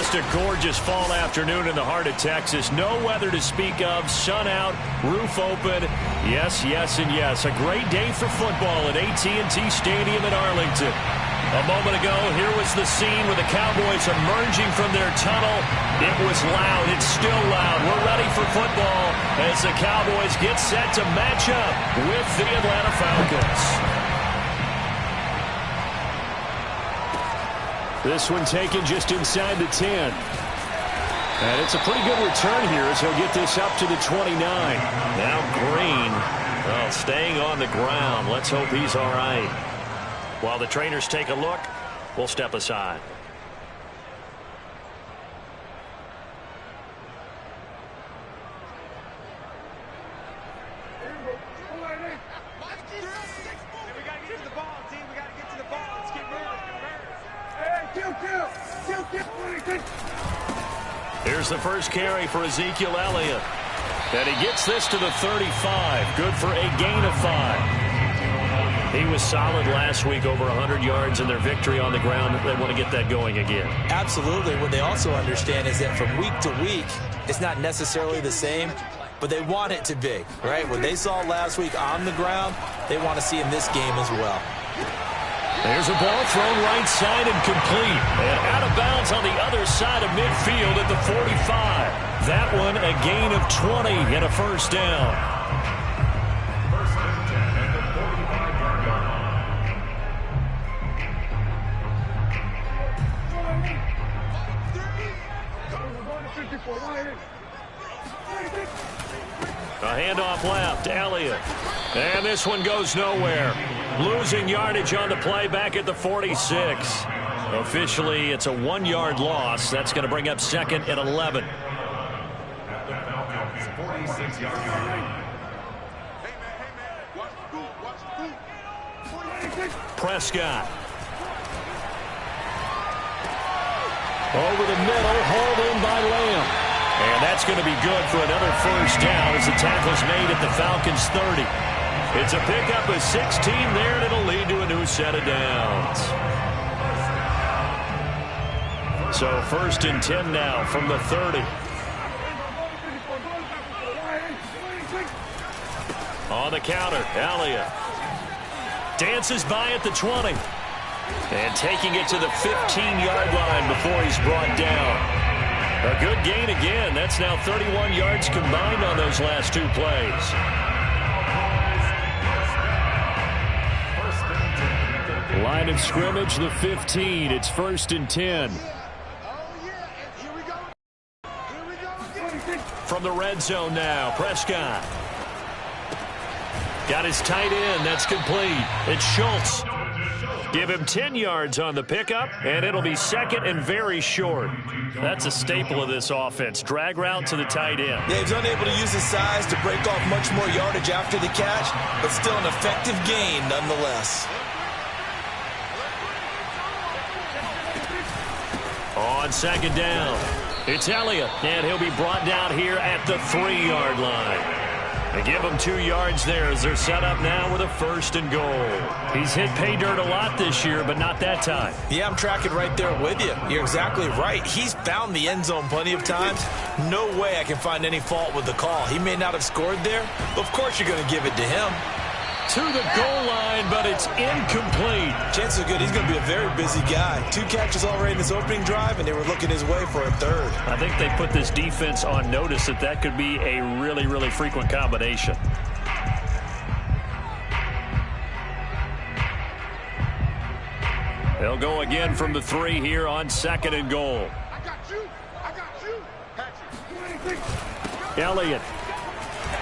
Just a gorgeous fall afternoon in the heart of Texas. No weather to speak of. Sun out, roof open. Yes, yes, and yes. A great day for football at AT&T Stadium in Arlington. A moment ago, here was the scene with the Cowboys emerging from their tunnel. It was loud. It's still loud. We're ready for football as the Cowboys get set to match up with the Atlanta Falcons. This one taken just inside the 10. And it's a pretty good return here as he'll get this up to the 29. Now Green, well, staying on the ground. Let's hope he's all right. While the trainers take a look, we'll step aside. Here's the first carry for Ezekiel Elliott. And he gets this to the 35. Good for a gain of 5. He was solid last week, over 100 yards in their victory on the ground. They want to get that going again. Absolutely. What they also understand is that from week to week, it's not necessarily the same, but they want it to be, right? What they saw last week on the ground, they want to see in this game as well. There's a ball thrown right side and complete. And out of bounds on the other side of midfield at the 45. That one a gain of 20 and a first down. A handoff left, Elliott. And this one goes nowhere. Losing yardage on the play back at the 46. Officially, it's a 1-yard loss. That's going to bring up second and 11. Prescott. Over the middle, hauled in by Lamb. And that's going to be good for another first down as the tackle's made at the Falcons' 30. It's a pickup of 16 there, and it'll lead to a new set of downs. So first and 10 now from the 30. On the counter, Elliott dances by at the 20. And taking it to the 15-yard line before he's brought down. A good gain again. That's now 31 yards combined on those last two plays. Line of scrimmage, the 15. It's first and 10. From the red zone now, Prescott. Got his tight end. That's complete. It's Schultz. Give him 10 yards on the pickup, and it'll be second and very short. That's a staple of this offense. Drag route to the tight end. Yeah, he's unable to use his size to break off much more yardage after the catch, but still an effective gain nonetheless. On second down, it's Elliott, and he'll be brought down here at the 3-yard line. They give him 2 yards there as they're set up now with a first and goal. He's hit pay dirt a lot this year, but not that time. Yeah, I'm tracking right there with you. You're exactly right. He's found the end zone plenty of times. No way I can find any fault with the call. He may not have scored there, but of course you're going to give it to him. To the goal line, but it's incomplete. Chances are good he's going to be a very busy guy. 2 catches already in this opening drive, and they were looking his way for a third. I think they put this defense on notice that could be a really, really frequent combination. They'll go again from the 3 here on second and goal. I got you. Patrick. Elliott.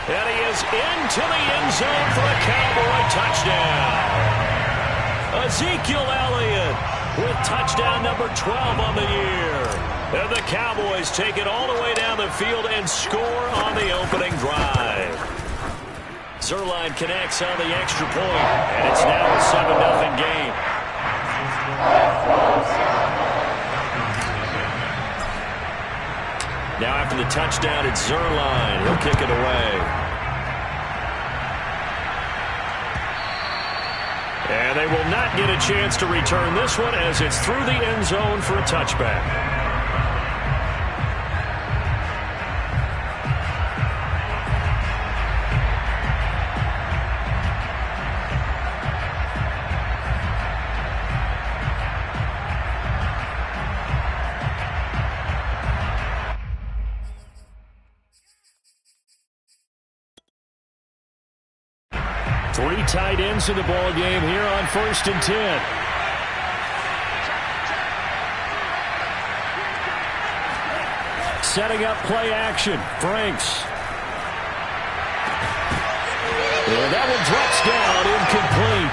And he is into the end zone for a Cowboy touchdown. Ezekiel Elliott with touchdown number 12 on the year. And the Cowboys take it all the way down the field and score on the opening drive. Zerline connects on the extra point, and it's now a 7-0 game. Now after the touchdown, it's Zerline. He'll kick it away. And they will not get a chance to return this one as it's through the end zone for a touchback. tight ends in the ball game here on 1st and 10. Setting up play action. Franks. And that one drops down, incomplete.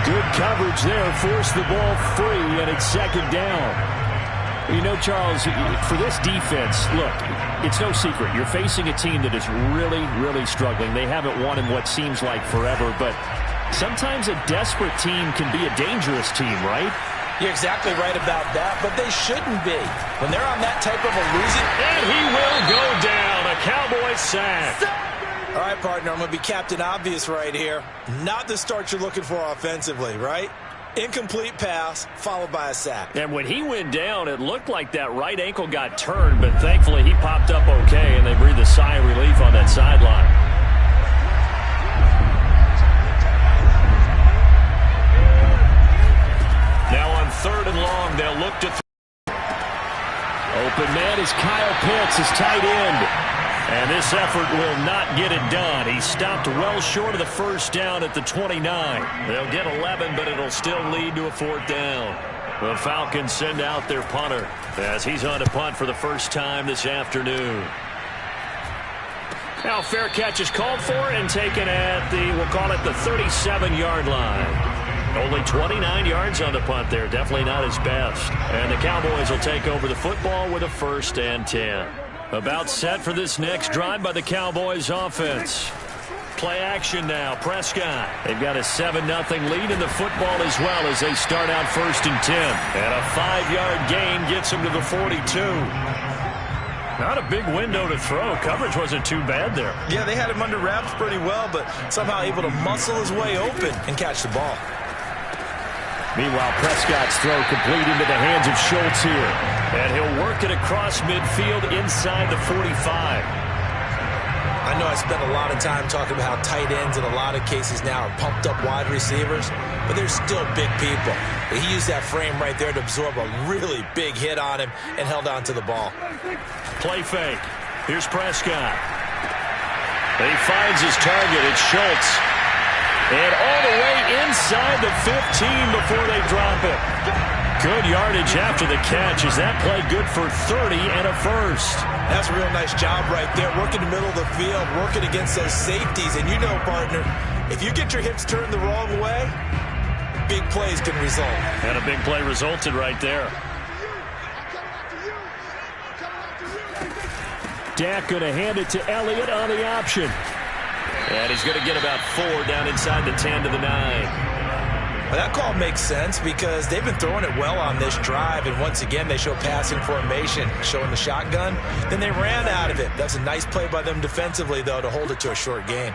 Good coverage there, forced the ball free, and it's 2nd down. You know, Charles, for this defense, look, it's no secret. You're facing a team that is really, really struggling. They haven't won in what seems like forever, but sometimes a desperate team can be a dangerous team, right? You're exactly right about that, but they shouldn't be. When they're on that type of a losing... And he will go down. A Cowboy sack. All right, partner, I'm going to be Captain Obvious right here. Not the start you're looking for offensively, right? Incomplete pass, followed by a sack. And when he went down, it looked like that right ankle got turned, but thankfully he popped up okay, and they breathed a sigh of relief on that sideline. Now on 3rd and long, they'll look to open man is Kyle Pitts, his tight end. And this effort will not get it done. He stopped well short of the 1st down at the 29. They'll get 11, but it'll still lead to a 4th down. The Falcons send out their punter as he's on to punt for the first time this afternoon. Now fair catch is called for and taken at the, we'll call it the 37-yard line. Only 29 yards on the punt there. Definitely not his best. And the Cowboys will take over the football with a 1st and 10. About set for this next drive by the Cowboys offense. Play action now. Prescott. They've got a 7-0 lead in the football as well as they start out 1st and 10. And a 5-yard gain gets them to the 42. Not a big window to throw. Coverage wasn't too bad there. Yeah, they had him under wraps pretty well, but somehow able to muscle his way open and catch the ball. Meanwhile, Prescott's throw complete into the hands of Schultz here. And he'll work it across midfield inside the 45. I know I spent a lot of time talking about how tight ends in a lot of cases now are pumped up wide receivers, but they're still big people. But he used that frame right there to absorb a really big hit on him and held on to the ball. Play fake. Here's Prescott. He finds his target. It's Schultz. And all the way inside the 15 before they drop it. Good yardage after the catch. Is that play good for 30 and a 1st? That's a real nice job right there. Working the middle of the field, working against those safeties. And you know, partner, if you get your hips turned the wrong way, big plays can result. And a big play resulted right there. Dak going to hand it to Elliott on the option. And he's going to get about 4 down inside the 10 to the 9. Well, that call makes sense because they've been throwing it well on this drive, and once again they show passing formation, showing the shotgun. Then they ran out of it. That's a nice play by them defensively, though, to hold it to a short gain.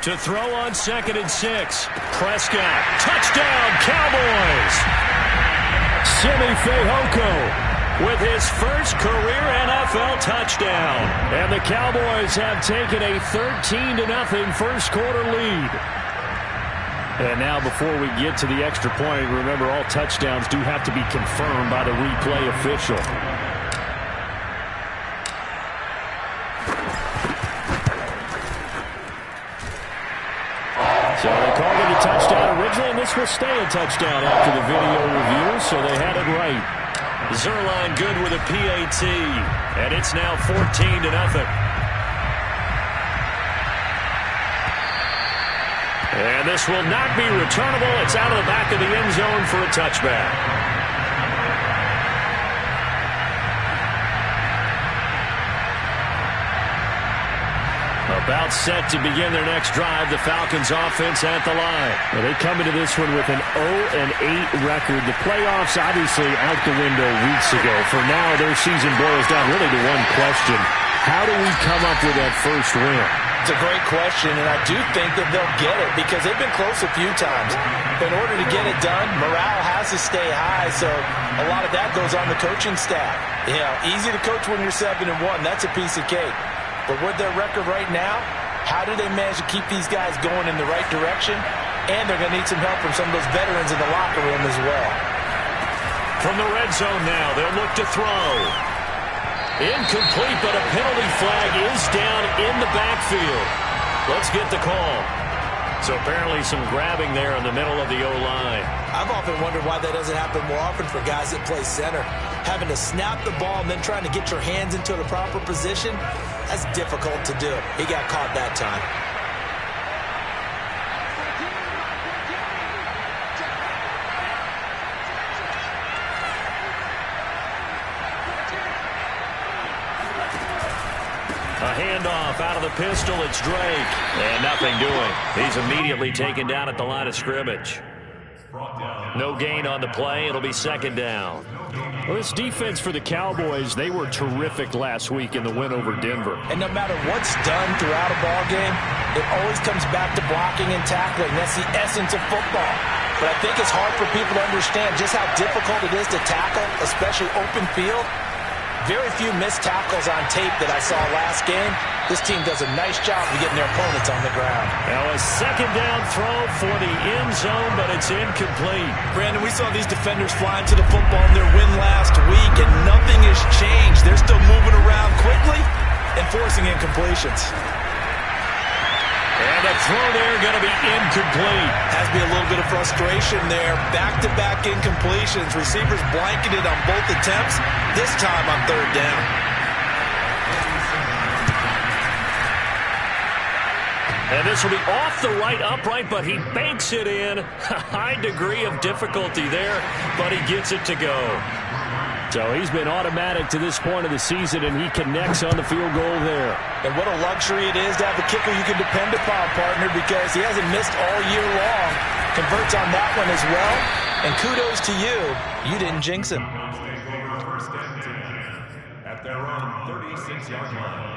To throw on 2nd and 6. Prescott. Touchdown, Cowboys! Simi Fehoko with his first career NFL touchdown. And the Cowboys have taken a 13-0 first quarter lead. And now before we get to the extra point, remember all touchdowns do have to be confirmed by the replay official. So they called it a touchdown originally, and this will stay a touchdown after the video review, so they had it right. Zerline good with a PAT, and it's now 14-0. And this will not be returnable. It's out of the back of the end zone for a touchback. About set to begin their next drive. The Falcons offense at the line. Well, they come into this one with an 0-8 record. The playoffs obviously out the window weeks ago. For now, their season boils down really to one question. How do we come up with that first win? It's a great question, and I do think that they'll get it because they've been close a few times. But in order to get it done, morale has to stay high, so a lot of that goes on the coaching staff. You know, easy to coach when you're 7-1. That's a piece of cake. But with their record right now, how do they manage to keep these guys going in the right direction? And they're going to need some help from some of those veterans in the locker room as well. From the red zone now, they'll look to throw. Incomplete, but a penalty flag is down in the backfield. Let's get the call. So apparently some grabbing there in the middle of the O-line. I've often wondered why that doesn't happen more often for guys that play center. Having to snap the ball and then trying to get your hands into the proper position, that's difficult to do. He got caught that time. A handoff out of the pistol. It's Drake. And nothing doing. He's immediately taken down at the line of scrimmage. No gain on the play. It'll be second down. Well, this defense for the Cowboys, they were terrific last week in the win over Denver. And no matter what's done throughout a ball game, it always comes back to blocking and tackling. That's the essence of football. But I think it's hard for people to understand just how difficult it is to tackle, especially open field. Very few missed tackles on tape that I saw last game. This team does a nice job of getting their opponents on the ground. Now a second down throw for the end zone, but it's incomplete. Brandon, we saw these defenders flying to the football in their win last week, and nothing has changed. They're still moving around quickly and forcing incompletions. And the throw there going to be incomplete. Has to be a little bit of frustration there. Back-to-back incompletions. Receivers blanketed on both attempts, this time on third down. And this will be off the right upright, but he banks it in. A high degree of difficulty there, but he gets it to go. So he's been automatic to this point of the season, and he connects on the field goal there. And what a luxury it is to have a kicker you can depend upon, partner, because he hasn't missed all year long. Converts on that one as well. And kudos to you. You didn't jinx him. At their own 36-yard line.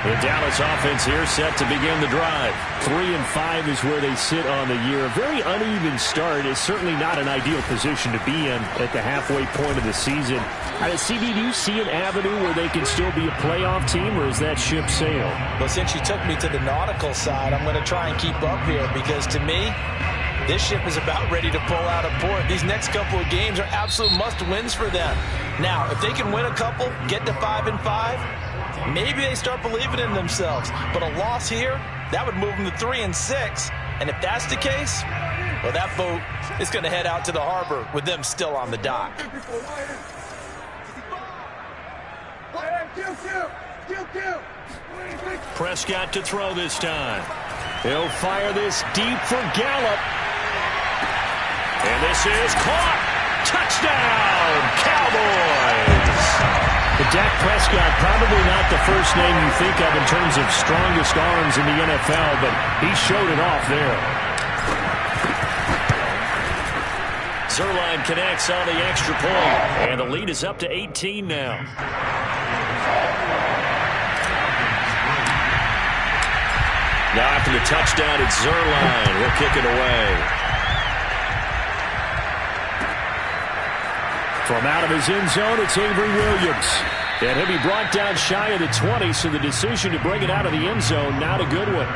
The Dallas offense here set to begin the drive. 3-5 is where they sit on the year. A very uneven start is certainly not an ideal position to be in at the halfway point of the season. CD, do you see an avenue where they can still be a playoff team, or is that ship sailed? Well, since you took me to the nautical side, I'm going to try and keep up here, because to me, this ship is about ready to pull out of port. These next couple of games are absolute must-wins for them. Now, if they can win a couple, get to 5-5, maybe they start believing in themselves. But a loss here, that would move them to 3-6. And if that's the case, well, that boat is going to head out to the harbor with them still on the dock. Prescott to throw this time. He'll fire this deep for Gallup. And this is caught. Touchdown, Cowboys. But Dak Prescott, probably not the first name you think of in terms of strongest arms in the NFL, but he showed it off there. Zerline connects on the extra point, and the lead is up to 18 now. Now after the touchdown, it's Zerline. He'll kick it away. From out of his end zone, it's Avery Williams. And he'll be brought down shy of the 20, so the decision to bring it out of the end zone, not a good one.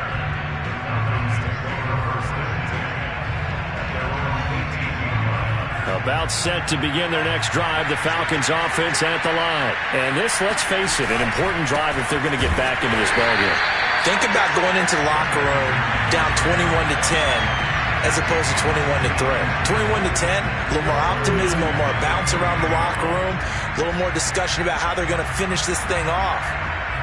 About set to begin their next drive, the Falcons offense at the line. And this, let's face it, an important drive if they're going to get back into this ballgame. Think about going into the locker room down 21-10. As opposed to 21-3. 21-10, a little more optimism, a little more bounce around the locker room, a little more discussion about how they're going to finish this thing off.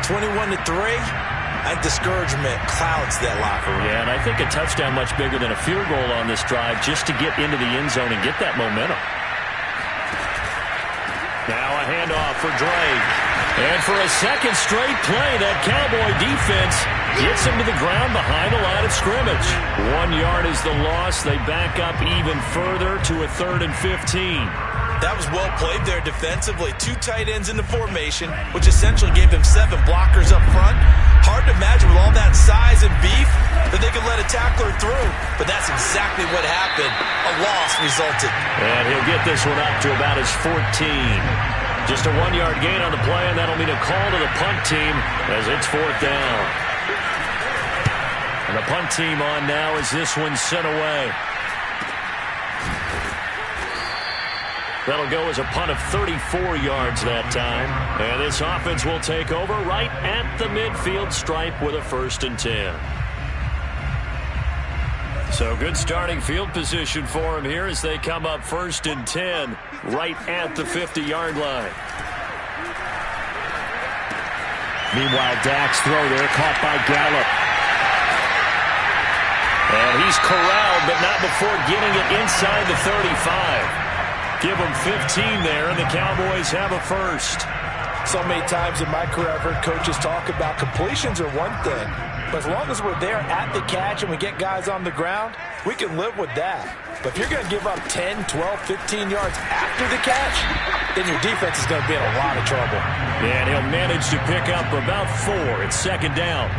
21-3, I think discouragement clouds that locker room. Yeah, and I think a touchdown much bigger than a field goal on this drive just to get into the end zone and get that momentum. Now a handoff for Drake. And for a second straight play, that Cowboy defense gets him to the ground behind the line of scrimmage. 1 yard is the loss. They back up even further to a 3rd and 15. That was well played there defensively. 2 tight ends in the formation, which essentially gave them 7 blockers up front. Hard to imagine with all that size and beef that they could let a tackler through. But that's exactly what happened. A loss resulted. And he'll get this one up to about his 14. Just a 1 yard gain on the play, and that'll mean a call to the punt team as it's 4th down. And the punt team on now as this one's sent away. That'll go as a punt of 34 yards that time. And this offense will take over right at the midfield stripe with a 1st and 10. So good starting field position for him here as they come up 1st and 10 right at the 50-yard line. Meanwhile, Dak's throw there caught by Gallup. And he's corralled, but not before getting it inside the 35. Give them 15 there, and the Cowboys have a 1st. So many times in my career, I've heard coaches talk about completions are one thing, but as long as we're there at the catch and we get guys on the ground, we can live with that. But if you're going to give up 10, 12, 15 yards after the catch, then your defense is going to be in a lot of trouble. And he'll manage to pick up about 4. It's 2nd down.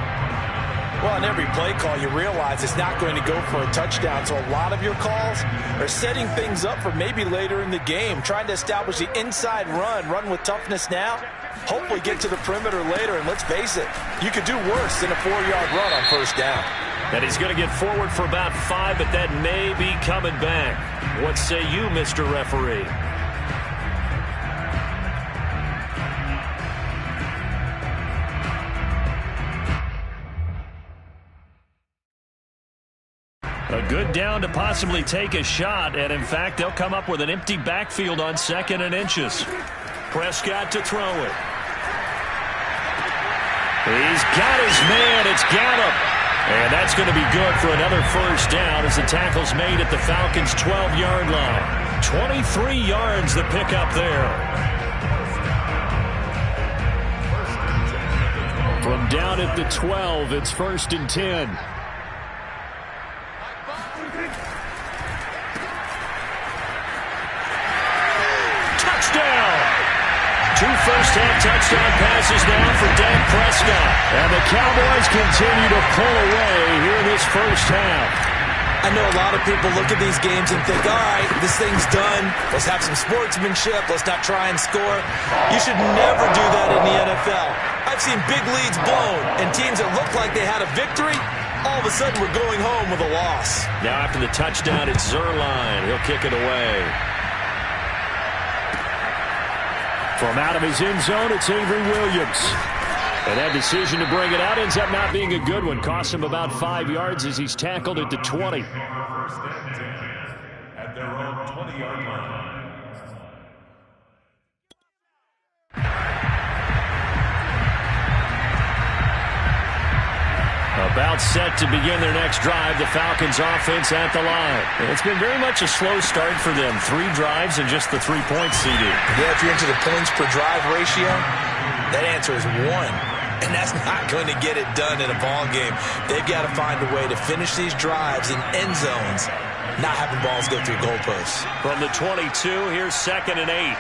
Well, in every play call, you realize it's not going to go for a touchdown, so a lot of your calls are setting things up for maybe later in the game, trying to establish the inside run with toughness now, hopefully get to the perimeter later, and let's face it, you could do worse than a 4-yard run on 1st down. And he's going to get forward for about 5, but that may be coming back. What say you, Mr. Referee? A good down to possibly take a shot, and in fact, they'll come up with an empty backfield on 2nd and inches. Prescott to throw it. He's got his man. It's Gallup. And that's going to be good for another 1st down as the tackle's made at the Falcons' 12-yard line. 23 yards the pickup there. From down at the 12, it's 1st and 10. Touchdown! 2 first-half touchdown passes now for Dak Prescott. And the Cowboys continue to pull away here in this 1st half. I know a lot of people look at these games and think, all right, this thing's done. Let's have some sportsmanship. Let's not try and score. You should never do that in the NFL. I've seen big leads blown, and teams that look like they had a victory, all of a sudden we're going home with a loss. Now after the touchdown, it's Zerline. He'll kick it away. From out of his end zone, it's Avery Williams. And that decision to bring it out ends up not being a good one. Costs him about 5 yards as he's tackled at the 20. 1st and 10 at their own 20-yard line. About set to begin their next drive, the Falcons offense at the line. It's been very much a slow start for them. 3 drives and just the 3-point CD. Yeah, if you're into the points per drive ratio, that answer is 1. And that's not going to get it done in a ball game. They've got to find a way to finish these drives in end zones, not having balls go through goalposts. From the 22, here's 2nd and 8.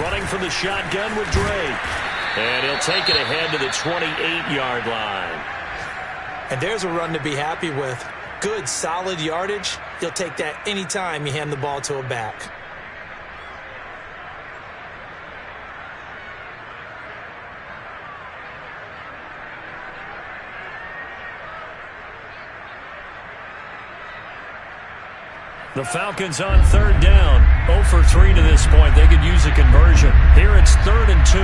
Running from the shotgun with Drake. And he'll take it ahead to the 28-yard line. And there's a run to be happy with. Good, solid yardage. You'll take that anytime you hand the ball to a back. The Falcons on 3rd down. 0 for 3 to this point. They could use a conversion. Here it's 3rd and 2.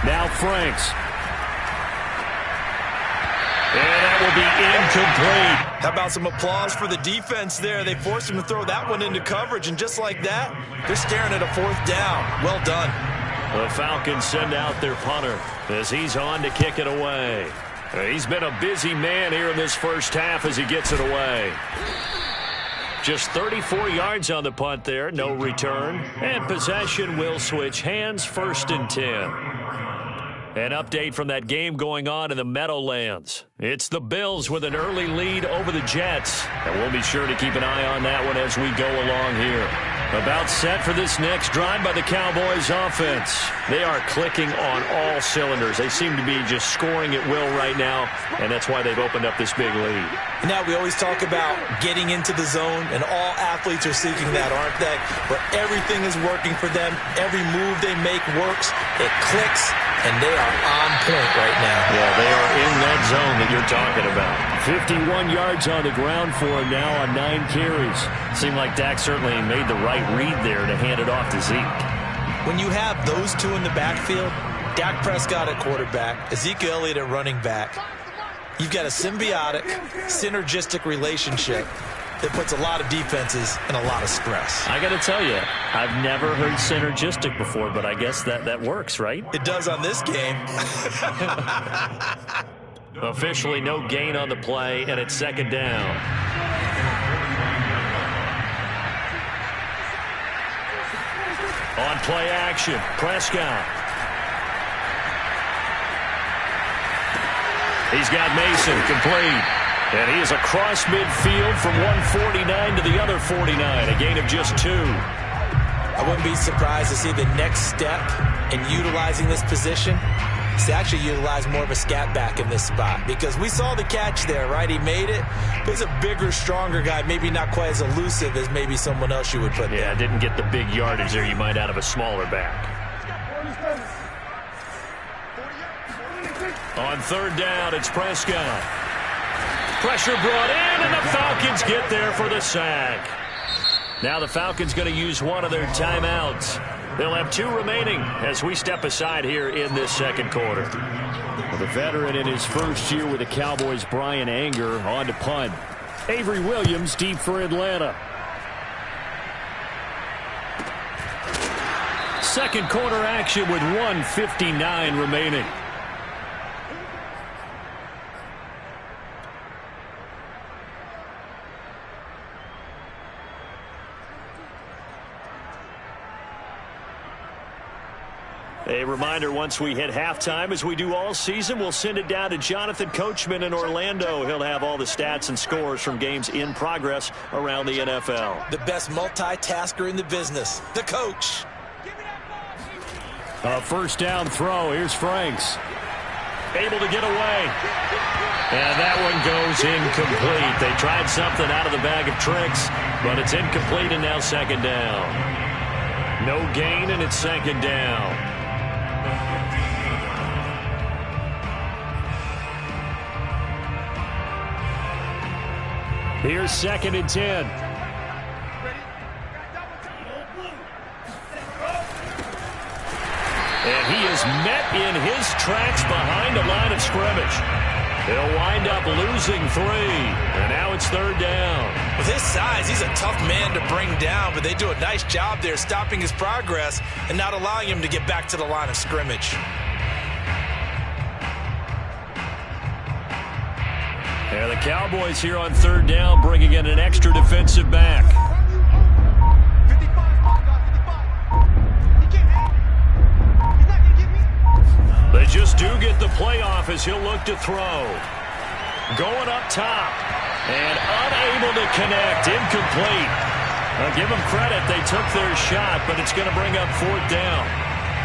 Now Franks. And that will be incomplete. How about some applause for the defense there? They forced him to throw that one into coverage, and just like that, they're staring at a 4th down. Well done. The Falcons send out their punter as he's on to kick it away. He's been a busy man here in this 1st half as he gets it away. Just 34 yards on the punt there, no return. And possession will switch hands, 1st and 10. An update from that game going on in the Meadowlands. It's the Bills with an early lead over the Jets. And we'll be sure to keep an eye on that one as we go along here. About set for this next drive by the Cowboys offense. They are clicking on all cylinders. They seem to be just scoring at will right now, and that's why they've opened up this big lead. Now, we always talk about getting into the zone, and all athletes are seeking that, aren't they? Where everything is working for them. Every move they make works. It clicks. and they are on point right now. Yeah, they are in that zone that you're talking about. 51 yards on the ground for him now on 9 carries. Seemed like Dak certainly made the right read there to hand it off to Zeke. When you have those two in the backfield, Dak Prescott at quarterback, Ezekiel Elliott at running back, you've got a symbiotic, synergistic relationship that puts a lot of defenses in a lot of stress. I got to tell you, I've never heard synergistic before, but I guess that works, right? It does on this game. Officially no gain on the play, and it's second down. On play action, Prescott. He's got Mason complete. And he is across midfield from 149 to the other 49, a gain of just 2. I wouldn't be surprised to see the next step in utilizing this position is to actually utilize more of a scat back in this spot, because we saw the catch there, right? He made it. But he's a bigger, stronger guy, maybe not quite as elusive as maybe someone else you would put there. Yeah, didn't get the big yardage there you might out of a smaller back. On third down, it's Prescott. Pressure brought in, and the Falcons get there for the sack. Now the Falcons going to use one of their timeouts. They'll have 2 remaining as we step aside here in this second quarter. Well, the veteran in his first year with the Cowboys, Brian Anger, on to punt. Avery Williams deep for Atlanta. Second quarter action with 1:59 remaining. A reminder, once we hit halftime, as we do all season, we'll send it down to Jonathan Coachman in Orlando. He'll have all the stats and scores from games in progress around the NFL. The best multitasker in the business, the coach. A first down throw. Here's Franks. Able to get away. And that one goes incomplete. They tried something out of the bag of tricks, but it's incomplete, and now second down. No gain, and it's second down. Here's second and 10. And he is met in his tracks behind the line of scrimmage. He'll wind up losing 3. And now it's third down. With his size, he's a tough man to bring down, but they do a nice job there stopping his progress and not allowing him to get back to the line of scrimmage. Yeah, the Cowboys here on third down bringing in an extra defensive back. They just do get the playoff as he'll look to throw. Going up top and unable to connect. Incomplete. I'll give them credit. They took their shot, but it's going to bring up fourth down.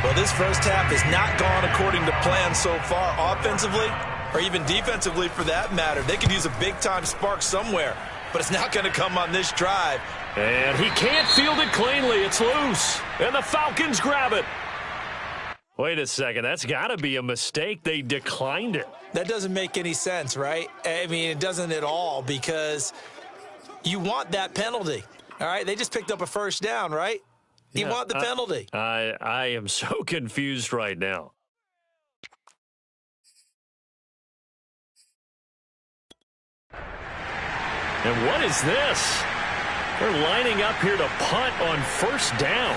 Well, this first half has not gone according to plan so far offensively, or even defensively for that matter. They could use a big-time spark somewhere, but it's not going to come on this drive. And he can't field it cleanly. It's loose. And the Falcons grab it. Wait a second. That's got to be a mistake. They declined it. That doesn't make any sense, right? I mean, it doesn't at all, because you want that penalty. All right? They just picked up a first down, right? You want the penalty. I am so confused right now. And what is this? They're lining up here to punt on first down.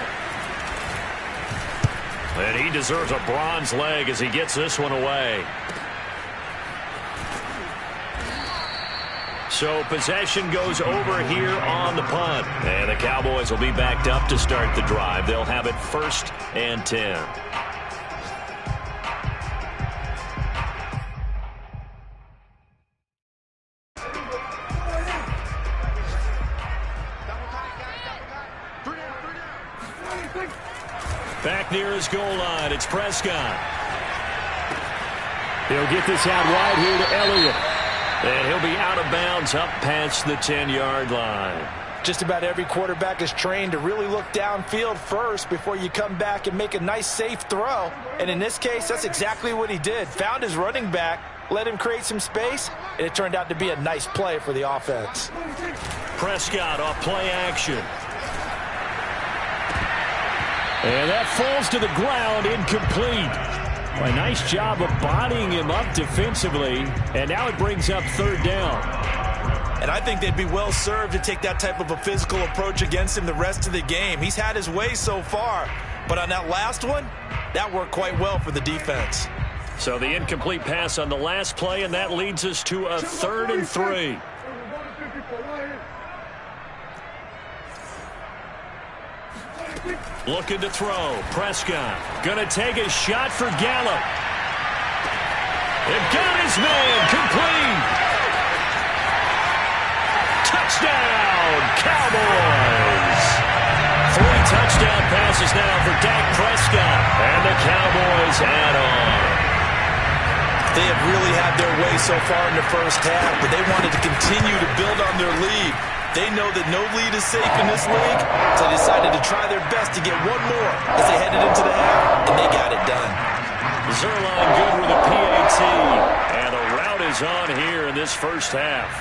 And he deserves a bronze leg as he gets this one away. So possession goes over here on the punt. And the Cowboys will be backed up to start the drive. They'll have it 1st and 10. Back near his goal line, it's Prescott. He'll get this out wide here to Elliott. And he'll be out of bounds up past the 10-yard line. Just about every quarterback is trained to really look downfield first before you come back and make a nice, safe throw. And in this case, that's exactly what he did. Found his running back, let him create some space, and it turned out to be a nice play for the offense. Prescott off play action. And that falls to the ground, incomplete. A nice job of bodying him up defensively, and now it brings up third down. And I think they'd be well served to take that type of a physical approach against him the rest of the game. He's had his way so far, but on that last one, that worked quite well for the defense. So the incomplete pass on the last play, and that leads us to a 3rd and 3. Looking to throw. Prescott gonna take a shot for Gallup. They've got his man. Complete. Touchdown, Cowboys! 3 touchdown passes now for Dak Prescott, and the Cowboys add on. They have really had their way so far in the first half, but they wanted to continue to build on their lead. They know that no lead is safe in this league, so they decided to try their best to get one more as they headed into the half, and they got it done. Zerline good with a PAT, and the route is on here in this first half.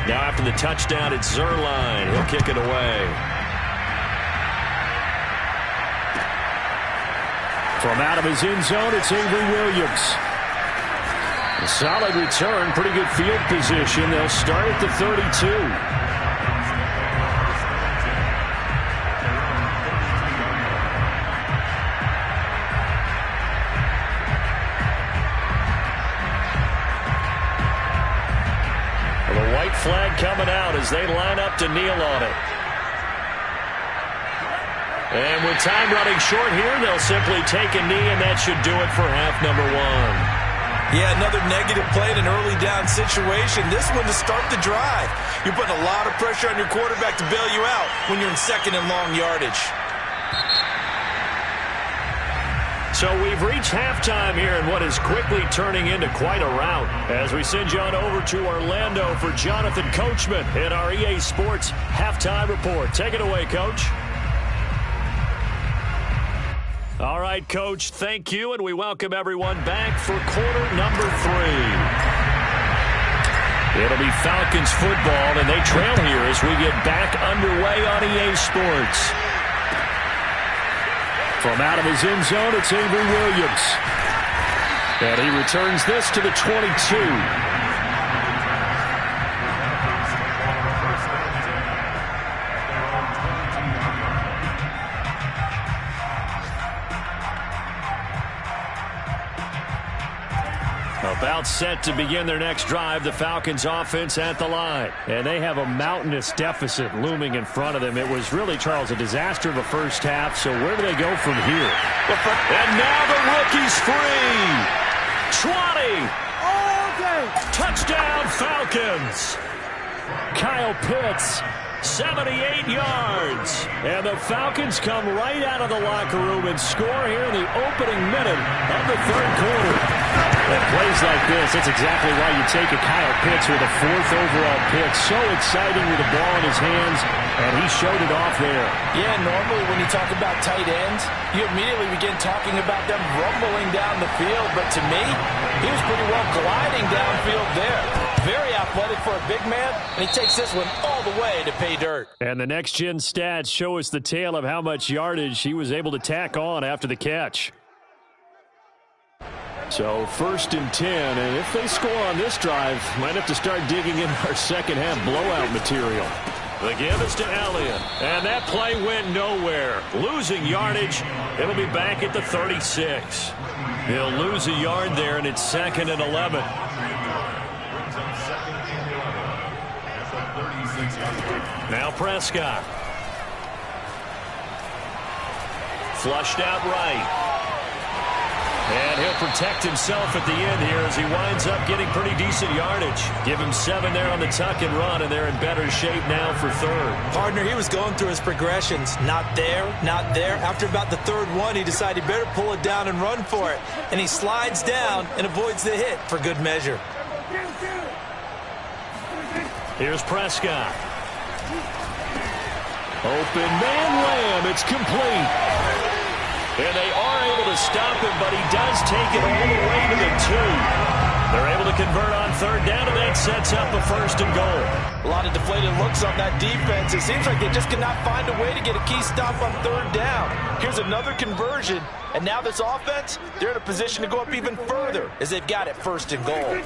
Now after the touchdown, it's Zerline. He'll kick it away. From out of his end zone, it's Avery Williams. A solid return, pretty good field position. They'll start at the 32. Flag coming out as they line up to kneel on it. And with time running short here, they'll simply take a knee, and that should do it for half number 1. Yeah, another negative play in an early down situation. This one to start the drive. You're putting a lot of pressure on your quarterback to bail you out when you're in 2nd and long yardage. So we've reached halftime here in what is quickly turning into quite a rout as we send you on over to Orlando for Jonathan Coachman in our EA Sports Halftime Report. Take it away, Coach. All right, Coach, thank you, and we welcome everyone back for quarter number 3. It'll be Falcons football, and they trail here as we get back underway on EA Sports. From out of his end zone, it's Avery Williams. And he returns this to the 22. About set to begin their next drive, the Falcons offense at the line. And they have a mountainous deficit looming in front of them. It was really, Charles, a disaster of a first half, so where do they go from here? And now the rookie's free. 20. Touchdown, Falcons. Kyle Pitts, 78 yards. And the Falcons come right out of the locker room and score here in the opening minute of the 3rd quarter. At plays like this, that's exactly why you take a Kyle Pitts with a 4th overall pick. So exciting with the ball in his hands, and he showed it off there. Yeah, normally when you talk about tight ends, you immediately begin talking about them rumbling down the field. But to me, he was pretty well gliding downfield there. Very athletic for a big man, and he takes this one all the way to pay dirt. And the next-gen stats show us the tale of how much yardage he was able to tack on after the catch. So 1st and 10, and if they score on this drive, might have to start digging in our second half blowout material. The give is to Elliott, and that play went nowhere. Losing yardage, it'll be back at the 36. He'll lose a yard there, and it's 2nd and 11. Now Prescott. Flushed out right. And he'll protect himself at the end here as he winds up getting pretty decent yardage. Give him 7 there on the tuck and run, and they're in better shape now for 3rd. Partner, he was going through his progressions. Not there, not there. After about the 3rd one, he decided he better pull it down and run for it. And he slides down and avoids the hit for good measure. Here's Prescott. Open man, Lamb. It's complete. And they are able to stop him, but he does take it all the way to the 2. They're able to convert on third down, and that sets up a 1st and goal. A lot of deflated looks on that defense. It seems like they just cannot find a way to get a key stop on third down. Here's another conversion, and now this offense, they're in a position to go up even further as they've got it 1st and goal.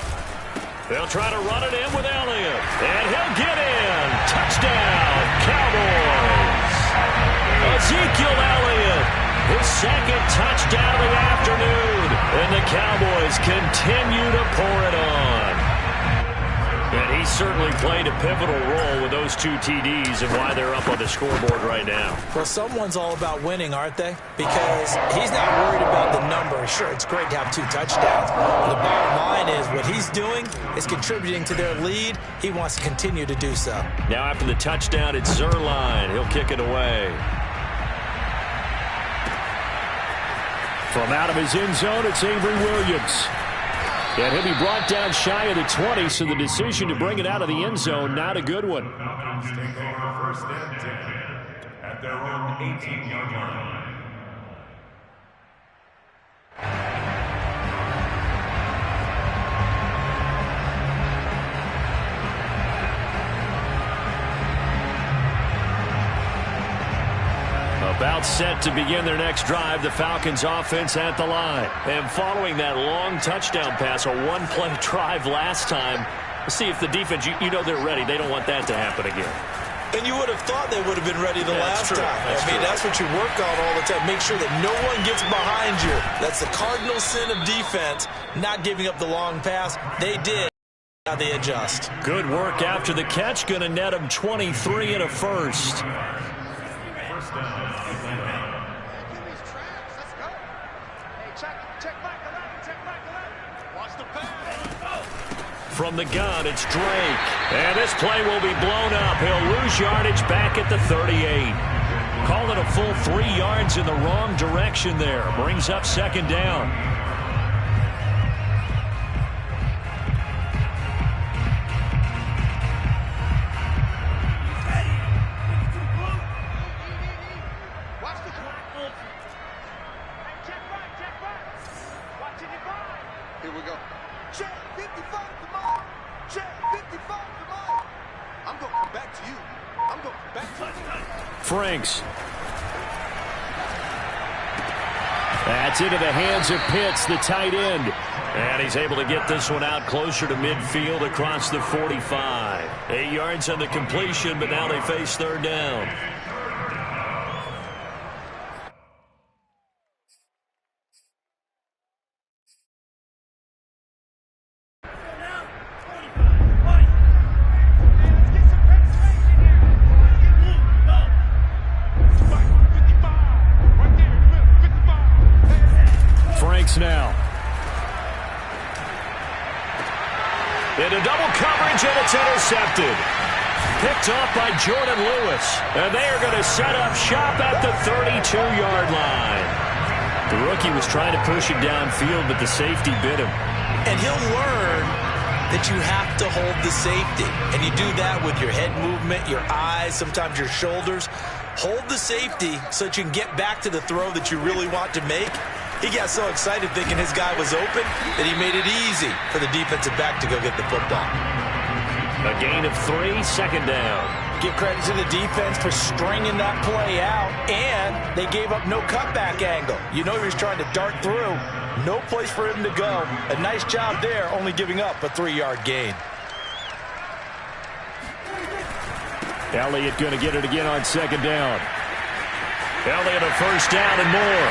They'll try to run it in with Elliott, and he'll get in. Touchdown, Cowboys. Ezekiel Elliott, his 2nd touchdown of the afternoon, and the Cowboys continue to pour it on. And he certainly played a pivotal role with those 2 TDs and why they're up on the scoreboard right now. Well, someone's all about winning, aren't they? Because he's not worried about the number. Sure, it's great to have 2 touchdowns. But the bottom line is what he's doing is contributing to their lead. He wants to continue to do so. Now after the touchdown, it's Zerline. He'll kick it away. From out of his end zone, it's Avery Williams. And he'll be brought down shy of the 20, so the decision to bring it out of the end zone, not a good one. Falcons take over 1st and 10 at their own 18-yard line. About set to begin their next drive, the Falcons offense at the line. And following that long touchdown pass, a one-play drive last time, see if the defense, you know they're ready. They don't want that to happen again. And you would have thought they would have been ready the last time. That's what you work on all the time. Make sure that no one gets behind you. That's the cardinal sin of defense, not giving up the long pass. They did. Now they adjust. Good work after the catch. Going to net them 23 and a 1st. From the gun, it's Drake. And this play will be blown up. He'll lose yardage back at the 38. Call it a full 3 yards in the wrong direction there. Brings up 2nd down. Here we go. Check 55 to mine. Check 55 to mine. I'm going to come back to you. I'm going to come back to you. Franks. That's into the hands of Pitts, the tight end. And he's able to get this one out closer to midfield across the 45. 8 yards on the completion, but now they face 3rd down. Now into double coverage, and it's intercepted. Picked off by Jordan Lewis, and they are going to set up shop at the 32-yard line. The rookie was trying to push it downfield, but the safety bit him. And he'll learn that you have to hold the safety, and you do that with your head movement, your eyes, sometimes your shoulders. Hold the safety so that you can get back to the throw that you really want to make. He got so excited thinking his guy was open that he made it easy for the defensive back to go get the football. A gain of 3, 2nd down. Give credit to the defense for stringing that play out, and they gave up no cutback angle. You know he was trying to dart through. No place for him to go. A nice job there, only giving up a 3-yard gain. Elliott going to get it again on 2nd down. Elliott a 1st down and more.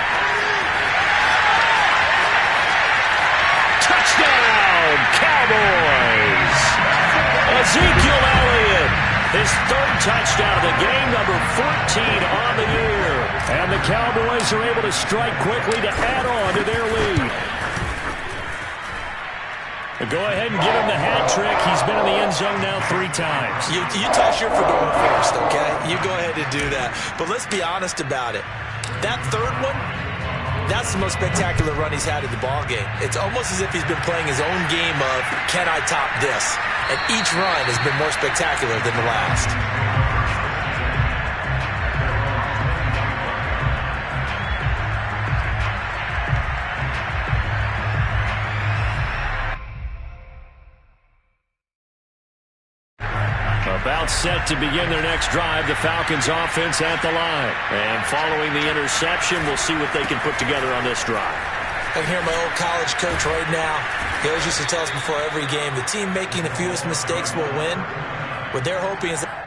Touchdown, Cowboys! Ezekiel Elliott, his 3rd touchdown of the game, number 14 on the year. And the Cowboys are able to strike quickly to add on to their lead. Go ahead and give him the hat trick. He's been in the end zone now 3 times. You toss your fedora first, okay? You go ahead and do that. But let's be honest about it. That 3rd one, That's the most spectacular run he's had in the ball game. It's almost as if he's been playing his own game of, can I top this? And each run has been more spectacular than the last. About set to begin their next drive, the Falcons offense at the line. And following the interception, we'll see what they can put together on this drive. I can hear my old college coach right now. He always used to tell us before every game, the team making the fewest mistakes will win. What they're hoping is that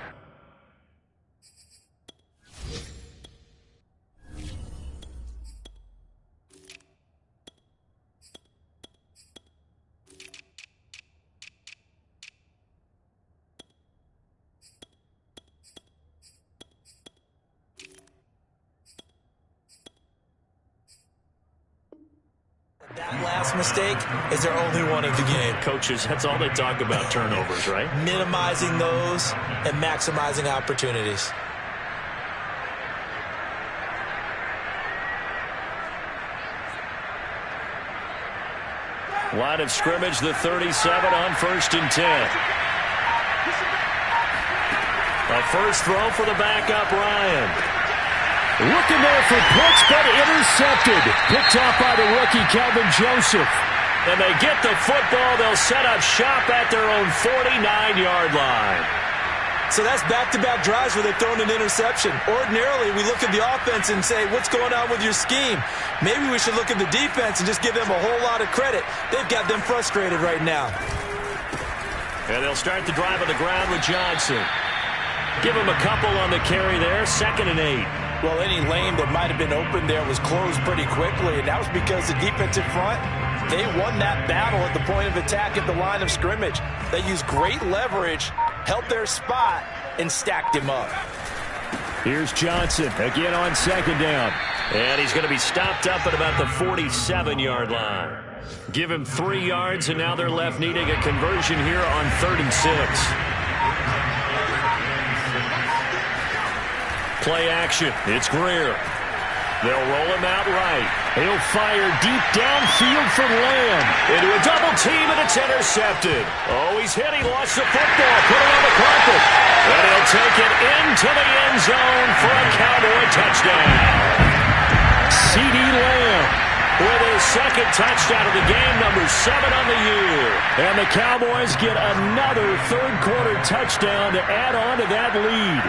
last mistake is their only one of the game. Coaches, that's all they talk about, turnovers, right? Minimizing those and maximizing opportunities. Line of scrimmage, the 37 on 1st and 10. A first throw for the backup, Ryan. Looking there for Pitts, but intercepted. Picked off by the rookie, Calvin Joseph. And they get the football. They'll set up shop at their own 49-yard line. So that's back-to-back drives where they've thrown an interception. Ordinarily, we look at the offense and say, what's going on with your scheme? Maybe we should look at the defense and just give them a whole lot of credit. They've got them frustrated right now. And they'll start the drive on the ground with Johnson. Give him a couple on the carry there, 2nd and 8. Well, any lane that might have been open there was closed pretty quickly, and that was because the defensive front, they won that battle at the point of attack at the line of scrimmage. They used great leverage, held their spot, and stacked him up. Here's Johnson again on 2nd down. And he's going to be stopped up at about the 47-yard line. Give him 3 yards, and now they're left needing a conversion here on 3rd and 6. Play action. It's Greer. They'll roll him out right. He'll fire deep downfield for Lamb. Into a double team, and it's intercepted. Oh, he's hit. He lost the football. Put it on the carpet. And he'll take it into the end zone for a Cowboy touchdown. CeeDee Lamb with his 2nd touchdown of the game, number 7 on the year. And the Cowboys get another 3rd-quarter touchdown to add on to that lead.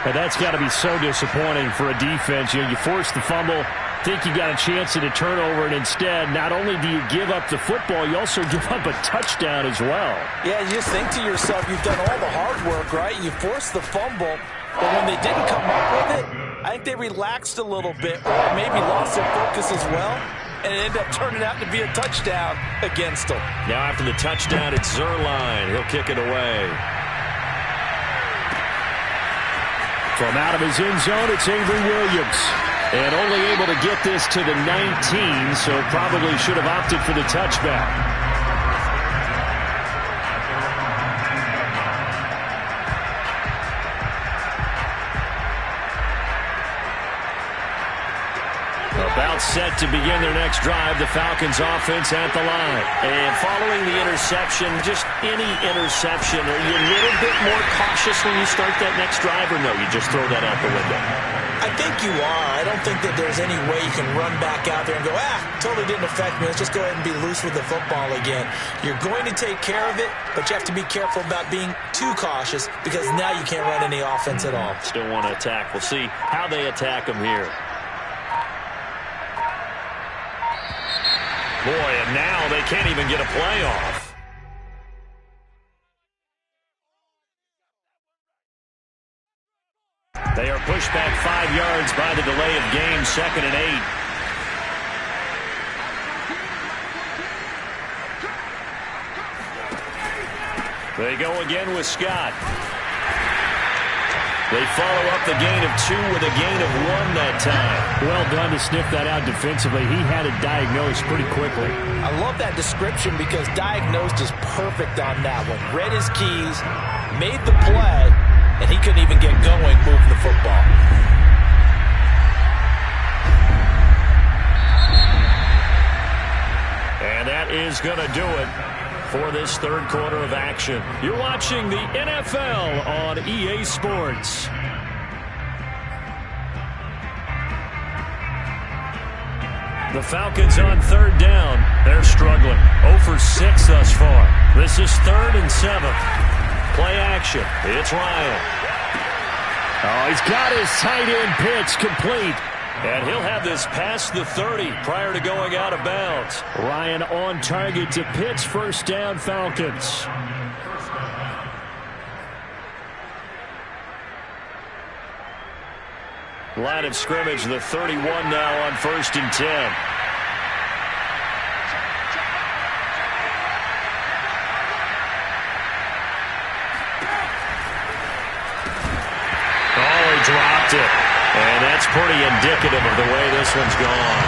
And that's got to be so disappointing for a defense. You force the fumble, think you got a chance at a turnover, and instead, not only do you give up the football, you also give up a touchdown as well. Yeah, you just think to yourself, you've done all the hard work, right? You forced the fumble, but when they didn't come up with it, I think they relaxed a little bit, or maybe lost their focus as well, and it ended up turning out to be a touchdown against them. Now after the touchdown, it's Zerline. He'll kick it away. From out of his end zone, it's Avery Williams. And only able to get this to the 19, so probably should have opted for the touchback. About set to begin their next drive, the Falcons offense at the line. And following the interception, just any interception, are you a little bit more cautious when you start that next drive, or no, you just throw that out the window? I think you are. I don't think that there's any way you can run back out there and go, totally didn't affect me. Let's just go ahead and be loose with the football again. You're going to take care of it, but you have to be careful about being too cautious because now you can't run any offense at all. Still want to attack. We'll see how they attack them here. Boy, and now they can't even get a play off. They are pushed back 5 yards by the delay of game, 2nd and 8. They go again with Scott. They follow up the gain of 2 with a gain of 1 that time. Well done to sniff that out defensively. He had it diagnosed pretty quickly. I love that description because diagnosed is perfect on that one. Read his keys, made the play, and he couldn't even get going moving the football. And that is going to do it for this third quarter of action. You're watching the NFL on EA Sports. The Falcons on third down. They're struggling. 0 for 6 thus far. This is 3rd and 7. Play action. It's Ryan. Oh, he's got his tight end pitch complete. And he'll have this past the 30 prior to going out of bounds. Ryan on target to pitch. First down, Falcons. Line of scrimmage, the 31 now on 1st and 10. Oh, he dropped it. And that's pretty indicative of the way this one's gone.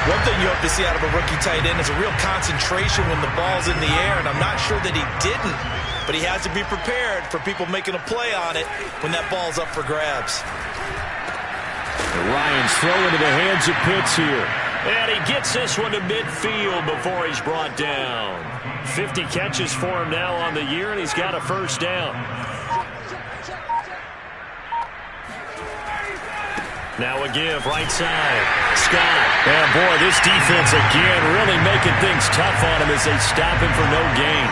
One thing you hope to see out of a rookie tight end is a real concentration when the ball's in the air, and I'm not sure that he didn't, but he has to be prepared for people making a play on it when that ball's up for grabs. Ryan's throw into the hands of Pitts here. And he gets this one to midfield before he's brought down. 50 catches for him now on the year, and he's got a first down. Now a give, right side. Scott. And boy, this defense again really making things tough on him as they stop him for no gain.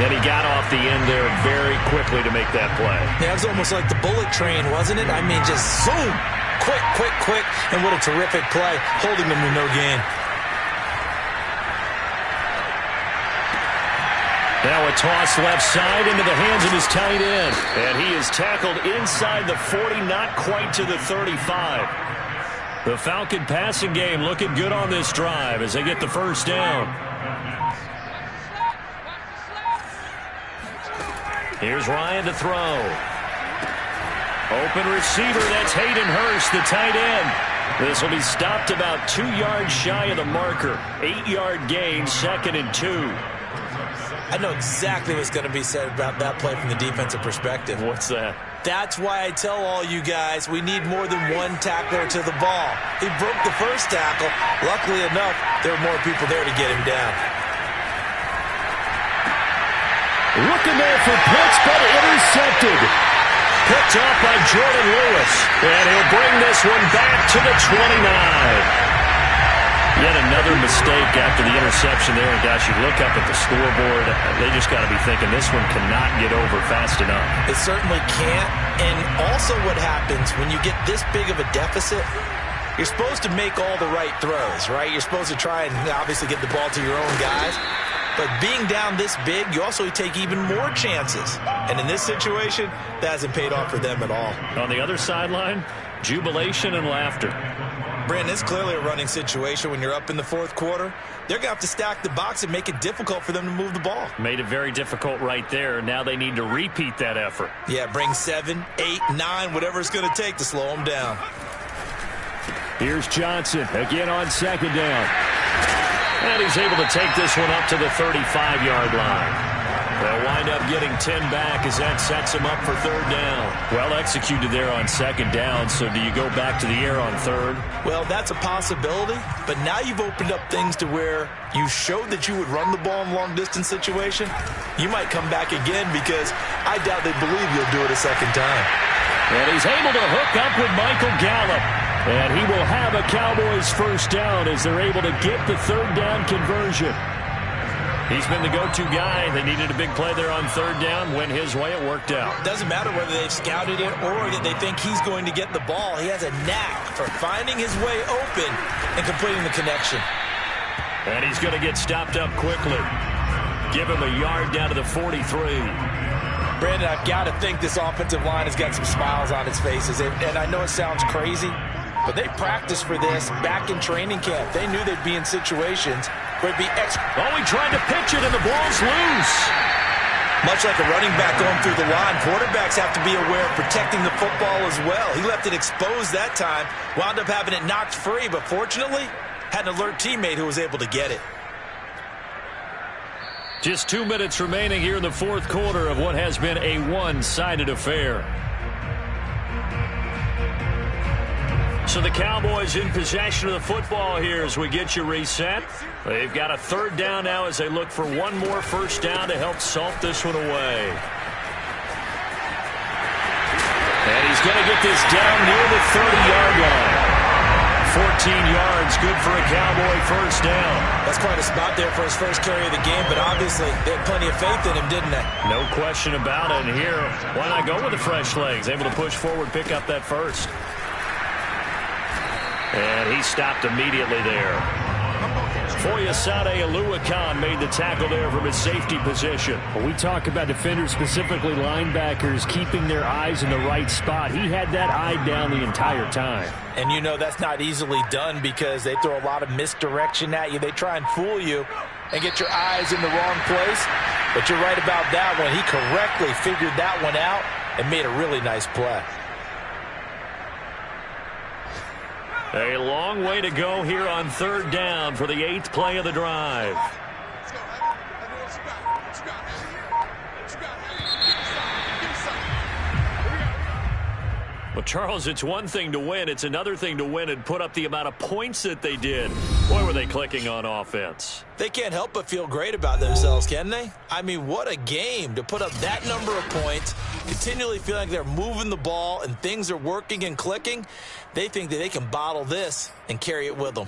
And he got off the end there very quickly to make that play. Yeah, it was almost like the bullet train, wasn't it? I mean, just zoom. Quick, quick, quick. And what a terrific play, holding them to no gain. Now a toss left side into the hands of his tight end. And he is tackled inside the 40, not quite to the 35. The Falcon passing game looking good on this drive as they get the first down. Here's Ryan to throw. Open receiver, that's Hayden Hurst, the tight end. This will be stopped about 2 yards shy of the marker. 8-yard gain, 2nd and 2. I know exactly what's going to be said about that play from the defensive perspective. What's that? That's why I tell all you guys we need more than one tackler to the ball. He broke the first tackle. Luckily enough, there were more people there to get him down. Looking there for Pitts, but intercepted. Picked off by Jordan Lewis. And he'll bring this one back to the 29. Yet another mistake after the interception there. And gosh, you look up at the scoreboard, they just got to be thinking this one cannot get over fast enough. It certainly can't. And also what happens when you get this big of a deficit, you're supposed to make all the right throws, right? You're supposed to try and obviously get the ball to your own guys. But being down this big, you also take even more chances. And in this situation, that hasn't paid off for them at all. On the other sideline, jubilation and laughter. Brandon, it's clearly a running situation when you're up in the 4th quarter. They're going to have to stack the box and make it difficult for them to move the ball. Made it very difficult right there. Now they need to repeat that effort. Yeah, bring 7, 8, 9, whatever it's going to take to slow them down. Here's Johnson again on 2nd down. And he's able to take this one up to the 35-yard line. They'll wind up getting 10 back as that sets him up for 3rd down. Well executed there on 2nd down, so do you go back to the air on 3rd? Well, that's a possibility, but now you've opened up things to where you showed that you would run the ball in long-distance situation. You might come back again because I doubt they believe you'll do it a 2nd time. And he's able to hook up with Michael Gallup. And he will have a Cowboys first down as they're able to get the 3rd down conversion. He's been the go-to guy. They needed a big play there on 3rd down. Went his way, it worked out. Doesn't matter whether they've scouted it or that they think he's going to get the ball. He has a knack for finding his way open and completing the connection. And he's going to get stopped up quickly. Give him a yard down to the 43. Brandon, I've got to think this offensive line has got some smiles on its faces. And I know it sounds crazy, but they practiced for this back in training camp. They knew they'd be in situations where it'd be Oh, he tried to pitch it, and the ball's loose. Much like a running back going through the line, quarterbacks have to be aware of protecting the football as well. He left it exposed that time, wound up having it knocked free, but fortunately, had an alert teammate who was able to get it. Just 2 minutes remaining here in the 4th quarter of what has been a one-sided affair. So the Cowboys in possession of the football here as we get you reset. They've got a third down now as they look for one more first down to help salt this one away. And he's going to get this down near the 30-yard line. 14 yards, good for a Cowboy first down. That's quite a spot there for his first carry of the game, but obviously they had plenty of faith in him, didn't they? No question about it. And here, why not go with the fresh legs? Able to push forward, pick up that first. And he stopped immediately there. Foyesade Oluwakan made the tackle there from his safety position. When we talk about defenders, specifically linebackers, keeping their eyes in the right spot, he had that eye down the entire time. And you know that's not easily done because they throw a lot of misdirection at you. They try and fool you and get your eyes in the wrong place. But you're right about that one. He correctly figured that one out and made a really nice play. A long way to go here on third down for the 8th play of the drive. Well, Charles, it's one thing to win. It's another thing to win and put up the amount of points that they did. Boy, were they clicking on offense. They can't help but feel great about themselves, can they? I mean, what a game to put up that number of points, continually feeling like they're moving the ball and things are working and clicking. They think that they can bottle this and carry it with them.